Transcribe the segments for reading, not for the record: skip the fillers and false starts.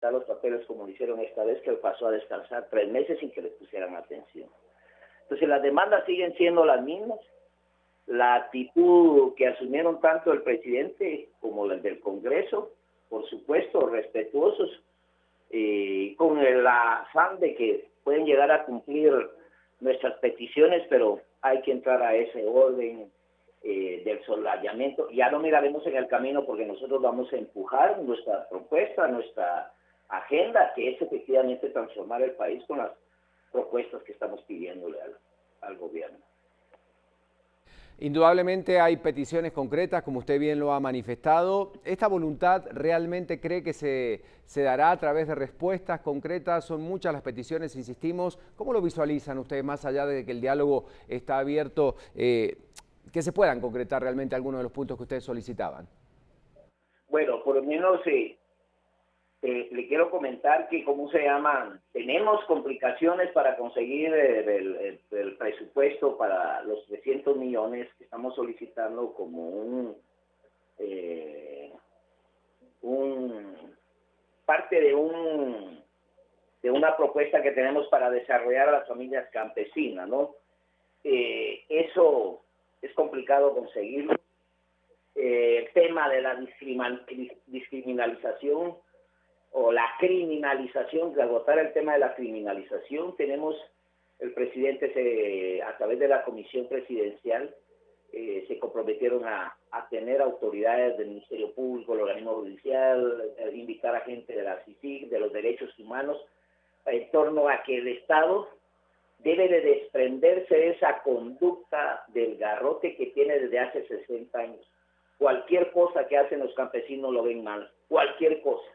los papeles como lo hicieron esta vez, que pasó a descansar 3 meses sin que le pusieran atención. Entonces las demandas siguen siendo las mismas. La actitud que asumieron tanto el presidente como la del Congreso, por supuesto, respetuosos, con el afán de que pueden llegar a cumplir nuestras peticiones, pero hay que entrar a ese orden del solayamiento. Ya lo miraremos en el camino porque nosotros vamos a empujar nuestra propuesta, nuestra agenda, que es efectivamente transformar el país con las propuestas que estamos pidiéndole al gobierno. Indudablemente hay peticiones concretas, como usted bien lo ha manifestado. ¿Esta voluntad realmente cree que se dará a través de respuestas concretas? Son muchas las peticiones, insistimos. ¿Cómo lo visualizan ustedes, más allá de que el diálogo está abierto, que se puedan concretar realmente algunos de los puntos que ustedes solicitaban? Bueno, por lo menos le quiero comentar que, tenemos complicaciones para conseguir el presupuesto para los 300 millones que estamos solicitando como parte de una propuesta que tenemos para desarrollar a las familias campesinas, ¿no? Eso es complicado conseguirlo. El tema de la discriminalización o la criminalización, de agotar el tema de la criminalización, el presidente a través de la comisión presidencial se comprometieron a tener autoridades del Ministerio Público, el organismo judicial, invitar a gente de la CICIG, de los derechos humanos, en torno a que el Estado debe de desprenderse de esa conducta del garrote que tiene desde hace 60 años. Cualquier cosa que hacen los campesinos lo ven mal, cualquier cosa.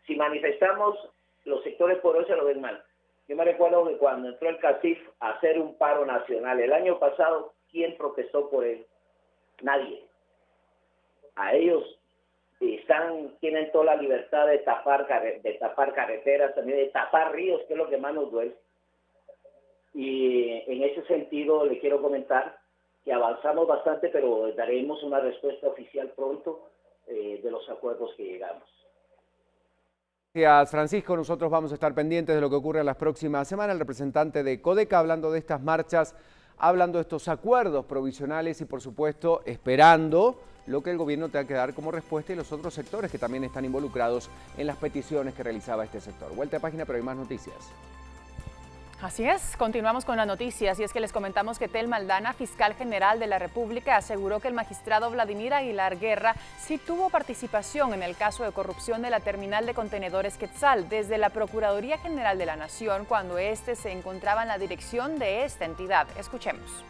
Si manifestamos, los sectores poderosos lo ven mal. Yo me recuerdo que cuando entró el CACIF a hacer un paro nacional el año pasado, ¿quién protestó por él? Nadie. A ellos tienen toda la libertad de tapar carreteras, también de tapar ríos, que es lo que más nos duele. Y en ese sentido le quiero comentar que avanzamos bastante, pero daremos una respuesta oficial pronto de los acuerdos que llegamos. Gracias, Francisco. Nosotros vamos a estar pendientes de lo que ocurre en las próximas semanas. El representante de Codeca hablando de estas marchas, hablando de estos acuerdos provisionales y, por supuesto, esperando lo que el gobierno tenga que dar como respuesta y los otros sectores que también están involucrados en las peticiones que realizaba este sector. Vuelta de página, pero hay más noticias. Así es, continuamos con las noticias y es que les comentamos que Telma Aldana, fiscal general de la República, aseguró que el magistrado Vladimir Aguilar Guerra sí tuvo participación en el caso de corrupción de la terminal de contenedores Quetzal desde la Procuraduría General de la Nación cuando éste se encontraba en la dirección de esta entidad. Escuchemos.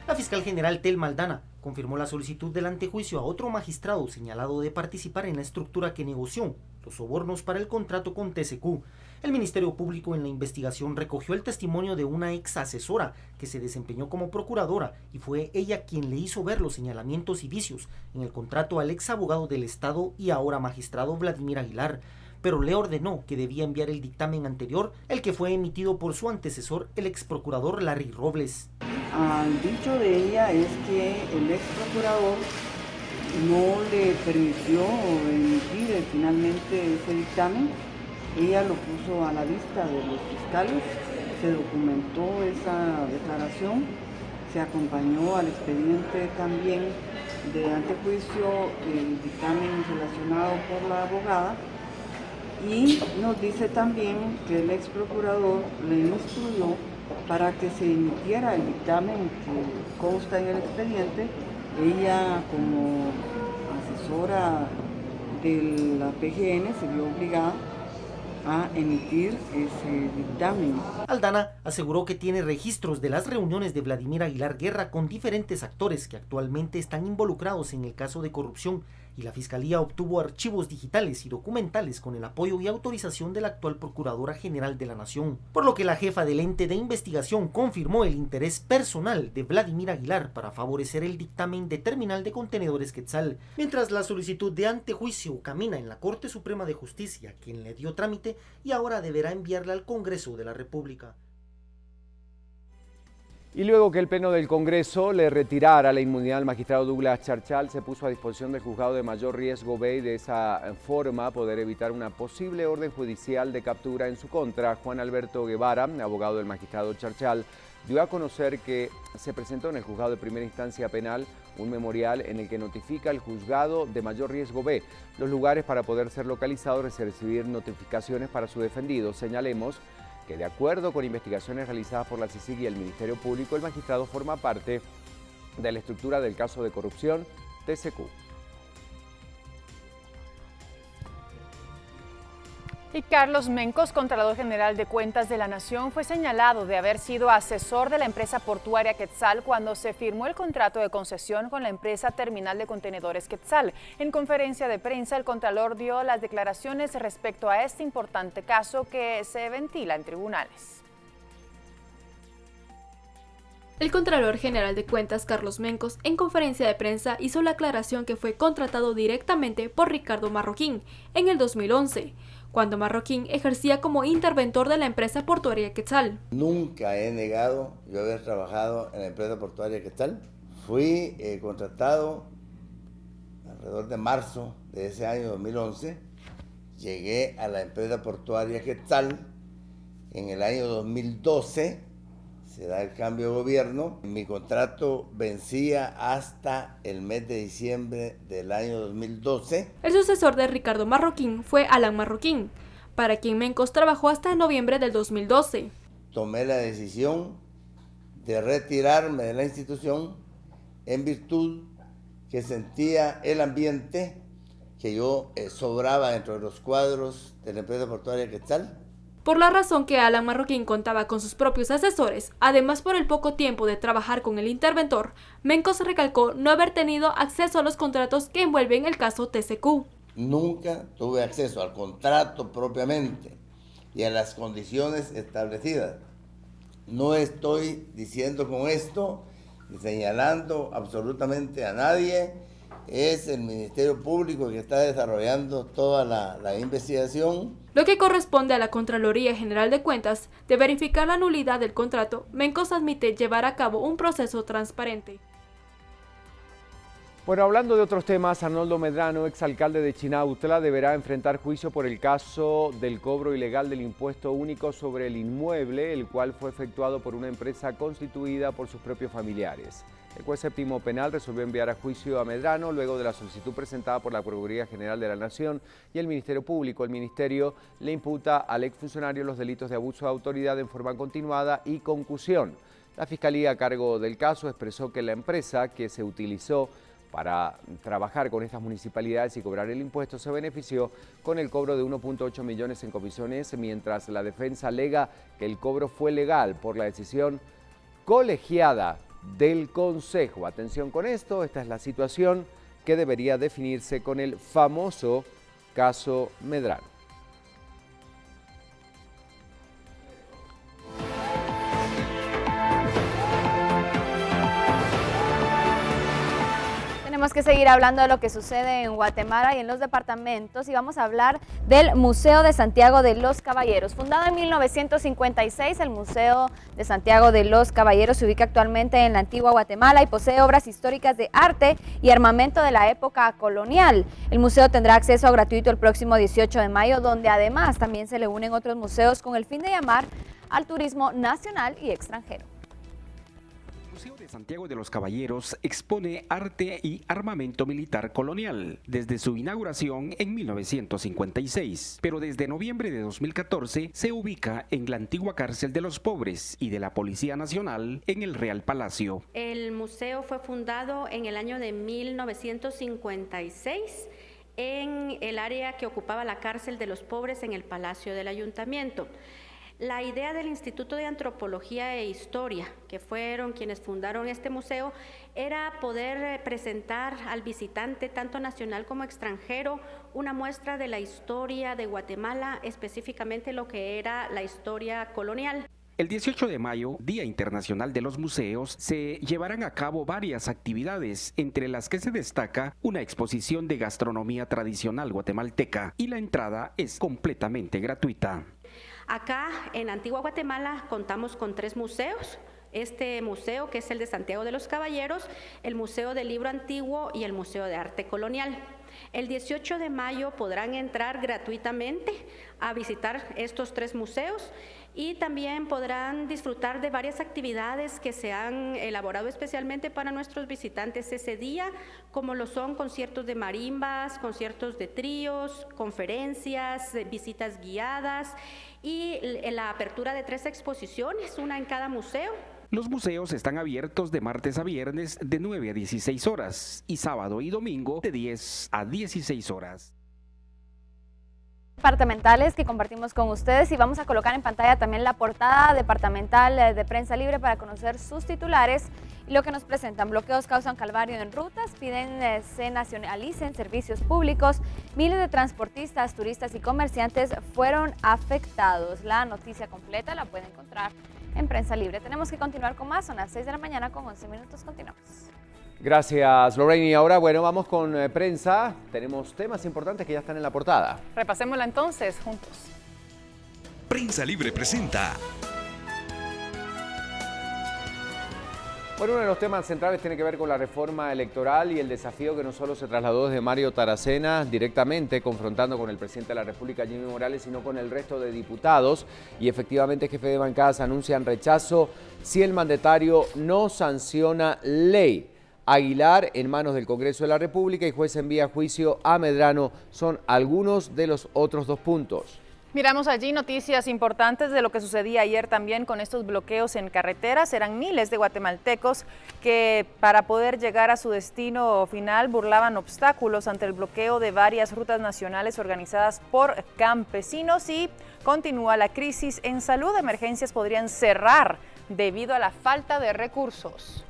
La fiscal general Telma Aldana confirmó la solicitud del antejuicio a otro magistrado señalado de participar en la estructura que negoció los sobornos para el contrato con TCQ. El Ministerio Público en la investigación recogió el testimonio de una ex asesora que se desempeñó como procuradora y fue ella quien le hizo ver los señalamientos y vicios en el contrato al ex abogado del Estado y ahora magistrado Vladimir Aguilar, pero le ordenó que debía enviar el dictamen anterior, el que fue emitido por su antecesor, el ex procurador Larry Robles. El dicho de ella es que el ex procurador no le permitió emitir finalmente ese dictamen. Ella lo puso a la vista de los fiscales, se documentó esa declaración, se acompañó al expediente también de antejuicio el dictamen relacionado por la abogada y nos dice también que el ex procurador le instruyó para que se emitiera el dictamen que consta en el expediente. Ella como asesora de la PGN se vio obligada a emitir ese dictamen. Aldana aseguró que tiene registros de las reuniones de Vladimir Aguilar Guerra con diferentes actores que actualmente están involucrados en el caso de corrupción y la Fiscalía obtuvo archivos digitales y documentales con el apoyo y autorización de la actual Procuradora General de la Nación, por lo que la jefa del ente de investigación confirmó el interés personal de Vladimir Aguilar para favorecer el dictamen de terminal de contenedores Quetzal, mientras la solicitud de antejuicio camina en la Corte Suprema de Justicia, quien le dio trámite y ahora deberá enviarla al Congreso de la República. Y luego que el Pleno del Congreso le retirara la inmunidad al magistrado Douglas Charchal, se puso a disposición del juzgado de mayor riesgo B y de esa forma poder evitar una posible orden judicial de captura en su contra. Juan Alberto Guevara, abogado del magistrado Charchal, dio a conocer que se presentó en el juzgado de primera instancia penal un memorial en el que notifica al juzgado de mayor riesgo B los lugares para poder ser localizados y recibir notificaciones para su defendido. Señalemos que de acuerdo con investigaciones realizadas por la CICIG y el Ministerio Público, el magistrado forma parte de la estructura del caso de corrupción TCQ. Y Carlos Mencos, Contralor General de Cuentas de la Nación, fue señalado de haber sido asesor de la empresa portuaria Quetzal cuando se firmó el contrato de concesión con la empresa Terminal de Contenedores Quetzal. En conferencia de prensa, el Contralor dio las declaraciones respecto a este importante caso que se ventila en tribunales. El Contralor General de Cuentas, Carlos Mencos, en conferencia de prensa hizo la aclaración que fue contratado directamente por Ricardo Marroquín en el 2011, cuando Marroquín ejercía como interventor de la empresa portuaria Quetzal. Nunca he negado yo haber trabajado en la empresa portuaria Quetzal. Fui contratado alrededor de marzo de ese año 2011. Llegué a la empresa portuaria Quetzal en el año 2012. Se da el cambio de gobierno. Mi contrato vencía hasta el mes de diciembre del año 2012. El sucesor de Ricardo Marroquín fue Alan Marroquín, para quien Mencos trabajó hasta noviembre del 2012. Tomé la decisión de retirarme de la institución en virtud que sentía el ambiente que yo sobraba dentro de los cuadros de la empresa portuaria Quetzal. Por la razón que Alan Marroquín contaba con sus propios asesores, además por el poco tiempo de trabajar con el interventor, Mencos recalcó no haber tenido acceso a los contratos que envuelven el caso TCQ. Nunca tuve acceso al contrato propiamente y a las condiciones establecidas. No estoy diciendo con esto ni señalando absolutamente a nadie. Es el Ministerio Público que está desarrollando toda la investigación. Lo que corresponde a la Contraloría General de Cuentas de verificar la nulidad del contrato, Mencos admite llevar a cabo un proceso transparente. Bueno, hablando de otros temas, Arnoldo Medrano, exalcalde de Chinautla, deberá enfrentar juicio por el caso del cobro ilegal del impuesto único sobre el inmueble, el cual fue efectuado por una empresa constituida por sus propios familiares. El juez séptimo penal resolvió enviar a juicio a Medrano luego de la solicitud presentada por la Procuraduría General de la Nación y el Ministerio Público. El Ministerio le imputa al exfuncionario los delitos de abuso de autoridad en forma continuada y concusión. La Fiscalía a cargo del caso expresó que la empresa que se utilizó para trabajar con estas municipalidades y cobrar el impuesto se benefició con el cobro de 1.8 millones en comisiones, mientras la defensa alega que el cobro fue legal por la decisión colegiada del Consejo. Atención con esto, esta es la situación que debería definirse con el famoso caso Medrano. Tenemos que seguir hablando de lo que sucede en Guatemala y en los departamentos, y vamos a hablar del Museo de Santiago de los Caballeros. Fundado en 1956, el Museo de Santiago de los Caballeros se ubica actualmente en la antigua Guatemala y posee obras históricas de arte y armamento de la época colonial. El museo tendrá acceso gratuito el próximo 18 de mayo, donde además también se le unen otros museos con el fin de llamar al turismo nacional y extranjero. El Museo de Santiago de los Caballeros expone arte y armamento militar colonial desde su inauguración en 1956, pero desde noviembre de 2014 se ubica en la antigua cárcel de los pobres y de la Policía Nacional en el Real Palacio. El museo fue fundado en el año de 1956 en el área que ocupaba la cárcel de los pobres en el Palacio del Ayuntamiento. La idea del Instituto de Antropología e Historia, que fueron quienes fundaron este museo, era poder presentar al visitante, tanto nacional como extranjero, una muestra de la historia de Guatemala, específicamente lo que era la historia colonial. El 18 de mayo, Día Internacional de los Museos, se llevarán a cabo varias actividades, entre las que se destaca una exposición de gastronomía tradicional guatemalteca, y la entrada es completamente gratuita. Acá en Antigua Guatemala contamos con 3 museos. este museo, que es el de Santiago de los Caballeros, el Museo del Libro Antiguo y el Museo de Arte Colonial. El 18 de mayo podrán entrar gratuitamente a visitar estos 3 museos y también podrán disfrutar de varias actividades que se han elaborado especialmente para nuestros visitantes ese día, como lo son conciertos de marimbas, conciertos de tríos, conferencias, visitas guiadas y la apertura de 3 exposiciones, una en cada museo. Los museos están abiertos de martes a viernes de 9 a 16 horas y sábado y domingo de 10 a 16 horas. Departamentales que compartimos con ustedes y vamos a colocar en pantalla también la portada departamental de Prensa Libre para conocer sus titulares y lo que nos presentan. Bloqueos causan calvario en rutas, piden se nacionalicen servicios públicos, miles de transportistas, turistas y comerciantes fueron afectados. La noticia completa la pueden encontrar en Prensa Libre. Tenemos que continuar con más, son las 6 de la mañana con 11 minutos, continuamos. Gracias, Lorraine. Y ahora, bueno, vamos con prensa. Tenemos temas importantes que ya están en la portada. Repasémosla entonces, juntos. Prensa Libre presenta. Bueno, uno de los temas centrales tiene que ver con la reforma electoral y el desafío que no solo se trasladó desde Mario Taracena directamente confrontando con el presidente de la República, Jimmy Morales, sino con el resto de diputados. Y efectivamente, jefe de bancadas anuncian rechazo si el mandatario no sanciona ley. Aguilar en manos del Congreso de la República y juez envía a juicio a Medrano son algunos de los otros 2 puntos. Miramos allí noticias importantes de lo que sucedía ayer también con estos bloqueos en carreteras. Eran miles de guatemaltecos que para poder llegar a su destino final burlaban obstáculos ante el bloqueo de varias rutas nacionales organizadas por campesinos y continúa la crisis en salud. Emergencias podrían cerrar debido a la falta de recursos.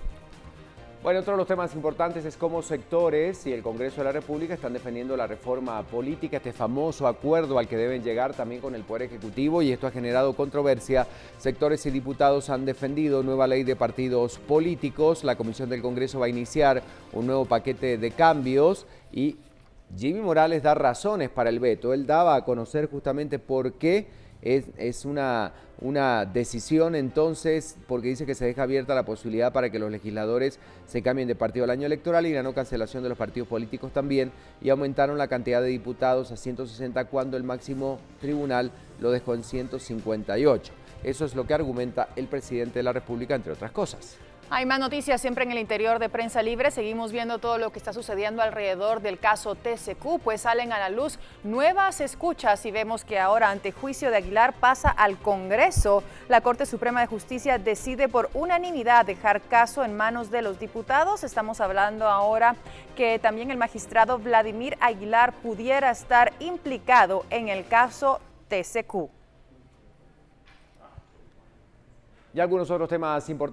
Bueno, otro de los temas importantes es cómo sectores y el Congreso de la República están defendiendo la reforma política, este famoso acuerdo al que deben llegar también con el Poder Ejecutivo, y esto ha generado controversia. Sectores y diputados han defendido nueva ley de partidos políticos. La Comisión del Congreso va a iniciar un nuevo paquete de cambios y Jimmy Morales da razones para el veto. Él daba a conocer justamente por qué es una decisión entonces, porque dice que se deja abierta la posibilidad para que los legisladores se cambien de partido al año electoral y la no cancelación de los partidos políticos también, y aumentaron la cantidad de diputados a 160 cuando el máximo tribunal lo dejó en 158. Eso es lo que argumenta el presidente de la República, entre otras cosas. Hay más noticias siempre en el interior de Prensa Libre. Seguimos viendo todo lo que está sucediendo alrededor del caso TCQ, pues salen a la luz nuevas escuchas y vemos que ahora ante juicio de Aguilar pasa al Congreso. La Corte Suprema de Justicia decide por unanimidad dejar caso en manos de los diputados. Estamos hablando ahora que también el magistrado Vladimir Aguilar pudiera estar implicado en el caso TCQ. Y algunos otros temas importantes.